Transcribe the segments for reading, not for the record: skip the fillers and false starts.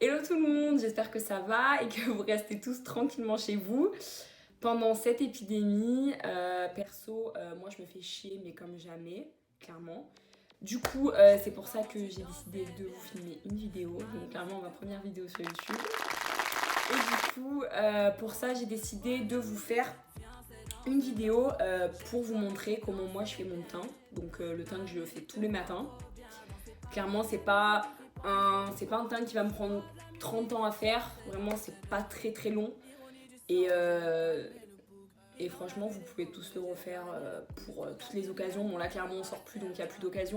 Hello tout le monde, j'espère que ça va et que vous restez tous tranquillement chez vous. Pendant cette épidémie, moi je me fais chier mais comme jamais, clairement. Du coup, c'est pour ça que j'ai décidé de vous filmer une vidéo, donc clairement ma première vidéo sur YouTube. Et du coup, pour ça j'ai décidé de vous faire une vidéo pour vous montrer comment moi je fais mon teint. Donc le teint que je fais tous les matins. Clairement, c'est pas un teint qui va me prendre 30 ans à faire. Vraiment, c'est pas très très long. Et, euh, et franchement, vous pouvez tous le refaire pour toutes les occasions. Bon, là, clairement, on sort plus, donc il n'y a plus d'occasion.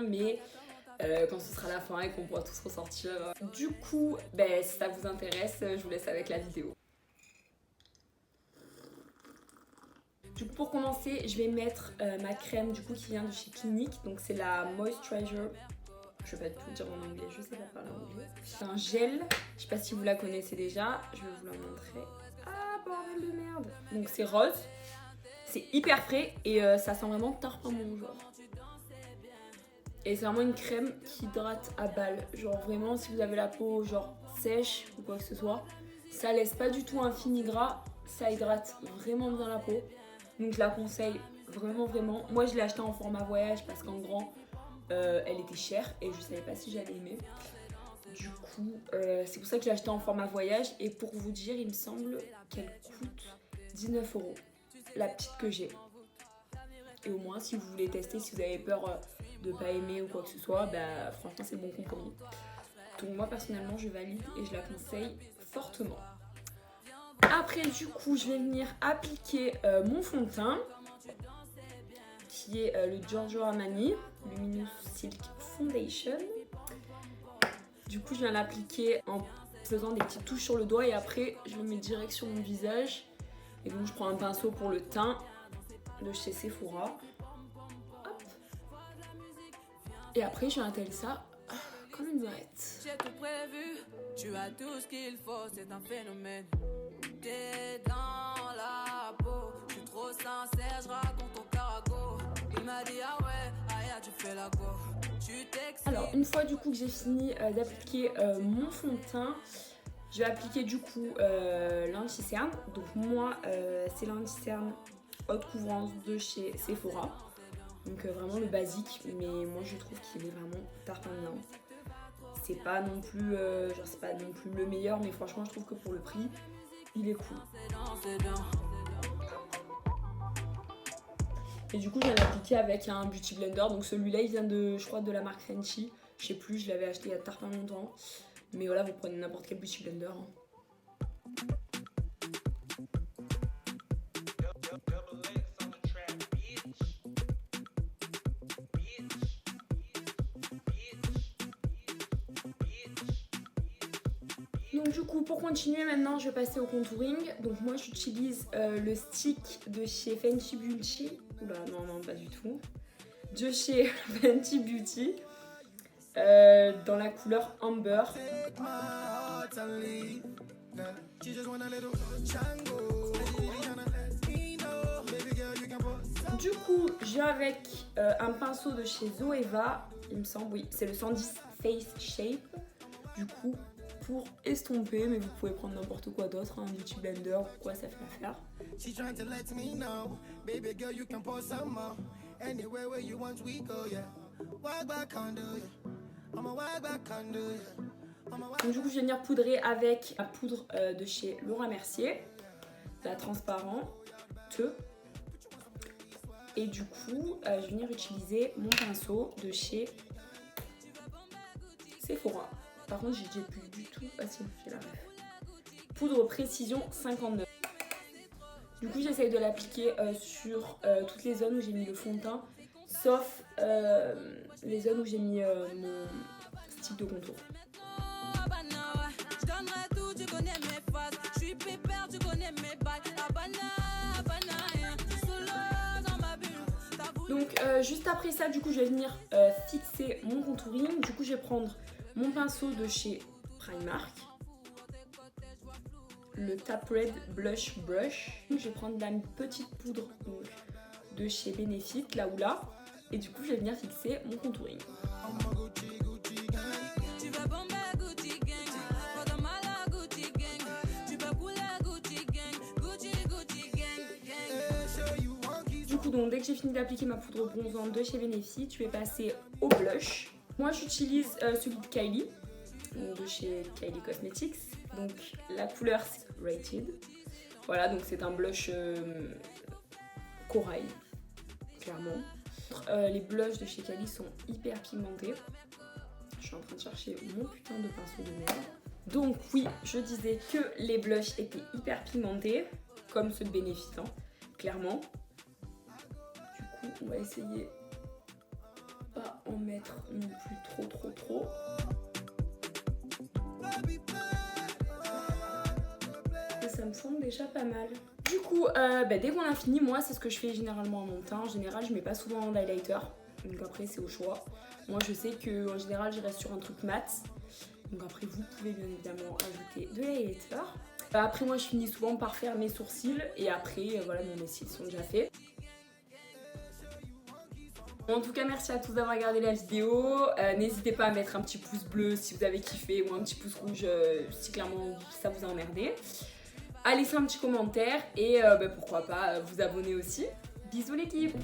Mais quand ce sera la fin et qu'on pourra tous ressortir. Du coup, si ça vous intéresse, je vous laisse avec la vidéo. Du coup, pour commencer, je vais mettre ma crème du coup qui vient de chez Clinique. Donc c'est la Moisturizer. Je vais pas tout dire en anglais, je sais pas parler anglais. C'est un gel, je sais pas si vous la connaissez déjà, je vais vous la montrer. Ah bordel de merde. Donc c'est rose, c'est hyper frais et ça sent vraiment tarpamon genre. Et c'est vraiment une crème qui hydrate à balle. Genre vraiment si vous avez la peau genre sèche ou quoi que ce soit, ça laisse pas du tout un fini gras, ça hydrate vraiment bien la peau. Donc je la conseille vraiment vraiment. Moi je l'ai acheté en format voyage parce qu'en grand elle était chère et je savais pas si j'allais aimer. Du coup c'est pour ça que j'ai acheté en format voyage et pour vous dire il me semble qu'elle coûte 19 €. La petite que j'ai. Et au moins si vous voulez tester, si vous avez peur de pas aimer ou quoi que ce soit, bah franchement c'est le bon compromis. Donc moi personnellement je valide et je la conseille fortement. Après du coup je vais venir appliquer mon fond de teint qui est le Giorgio Armani Luminous Silk Foundation. Du coup je viens l'appliquer en faisant des petites touches sur le doigt et après je le mets direct sur mon visage. Et donc je prends un pinceau pour le teint de chez Sephora. Hop. Et après je viens atteler ça comme une boîte. J'ai tout prévu, tu as tout ce qu'il faut, c'est un phénomène. T'es dans la peau, je suis trop sincère, je raconte ton carago. Il m'a dit ah ouais, aïe, tu fais la go. Alors une fois du coup que j'ai fini d'appliquer mon fond de teint, je vais appliquer du coup l'anti-cerne. Donc moi c'est l'anti-cerne haute couvrance de chez Sephora. Donc vraiment le basique, mais moi je trouve qu'il est vraiment tarpin bien. C'est pas non plus c'est pas non plus le meilleur, mais franchement je trouve que pour le prix il est cool. Et du coup je viens l'appliquer avec un beauty blender. Donc celui-là il vient de, je crois, de la marque Fenty. Je sais plus, je l'avais acheté il y a tarpin longtemps. Mais voilà, vous prenez n'importe quel beauty blender. Donc du coup pour continuer maintenant je vais passer au contouring. Donc moi j'utilise le stick de chez Fenty Beauty. Oula non pas du tout. De chez Fenty Beauty. Dans la couleur Amber. Du coup je viens avec un pinceau de chez Zoeva. Il me semble, oui, c'est le 110 Face Shape. Du coup pour estomper, mais vous pouvez prendre n'importe quoi d'autre, un beauty blender ou quoi, ça fait l'affaire. Donc du coup je vais venir poudrer avec la poudre de chez Laura Mercier, la transparente. Et du coup je vais venir utiliser mon pinceau de chez Sephora. Par contre j'ai plus du tout. Ah si, j'ai la ref. Poudre précision 59. Du coup j'essaye de l'appliquer sur toutes les zones où j'ai mis le fond de teint, sauf les zones où j'ai mis mon stick de contour. Donc juste après ça, du coup je vais venir fixer mon contouring. Du coup je vais prendre mon pinceau de chez Primark, le Tap Red Blush Brush. Je vais prendre la petite poudre donc, de chez Benefit, là ou là. Et du coup, je vais venir fixer mon contouring. Du coup, donc, dès que j'ai fini d'appliquer ma poudre bronzante de chez Benefit, je vais passer au blush. Moi, j'utilise celui de Kylie, de chez Kylie Cosmetics. Donc, la couleur, c'est Rated. Voilà, donc c'est un blush corail, clairement. Les blushs de chez Kylie sont hyper pigmentés. Je suis en train de chercher mon putain de pinceau de merde. Donc oui, je disais que les blushs étaient hyper pigmentés, comme ceux de Benefit, hein, clairement. Du coup, on va essayer pas en mettre non plus trop. Et ça me semble déjà pas mal. Du coup, dès qu'on a fini, moi c'est ce que je fais généralement en mon teint. En général, je mets pas souvent d'highlighter. Donc après, c'est au choix. Moi, je sais qu'en général, je reste sur un truc mat. Donc après, vous pouvez bien évidemment ajouter de l'highlighter. Après, moi, je finis souvent par faire mes sourcils. Et après, voilà, mes cils sont déjà faits. En tout cas, merci à tous d'avoir regardé la vidéo. N'hésitez pas à mettre un petit pouce bleu si vous avez kiffé ou un petit pouce rouge si clairement ça vous a emmerdé. À laisser un petit commentaire et pourquoi pas vous abonner aussi. Bisous l'équipe!